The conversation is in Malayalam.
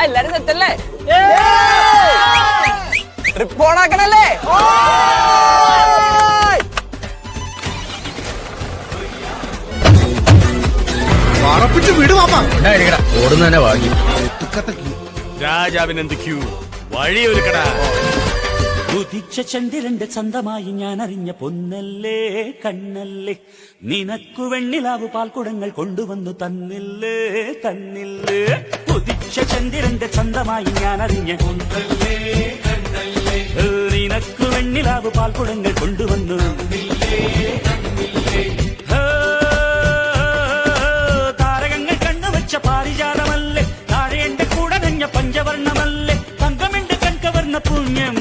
എല്ലാരും സെറ്റല്ലേ? ട്രിപ്പ് ഓണാക്കണല്ലേ? വീട് മാമ ഓടുന്ന തന്നെ വാങ്ങി. രാജാവിനെന്ത് ക്യൂ വഴിയൊരുക്കടാ. ഉദിച്ച ചന്ദ്രന്റെ ചന്തമായി ഞാൻ അറിഞ്ഞ പൊന്നല്ലേ കണ്ണല്ലേ, നിനക്കു വെണ്ണിലാവു പാൽക്കുടങ്ങൾ കൊണ്ടുവന്നു തന്നില്ലേ തന്നില്ലേ. ഉദിച്ച ചന്ദ്രന്റെ ചന്തമായി ഞാൻ അറിഞ്ഞ പൊന്നല്ലേ കണ്ണല്ലേ, നിനക്കു വെണ്ണിലാവു പാൽക്കുടങ്ങൾ കൊണ്ടുവന്നു താരകങ്ങൾ കണ്ണുവച്ച പാരിജാതമല്ലേ, താഴെ എന്റെ കൂടെ നഞ്ഞ പഞ്ചവർണ്ണമല്ലേ, തങ്കമെന്റെ കൺകവർണ്ണ പുണ്യം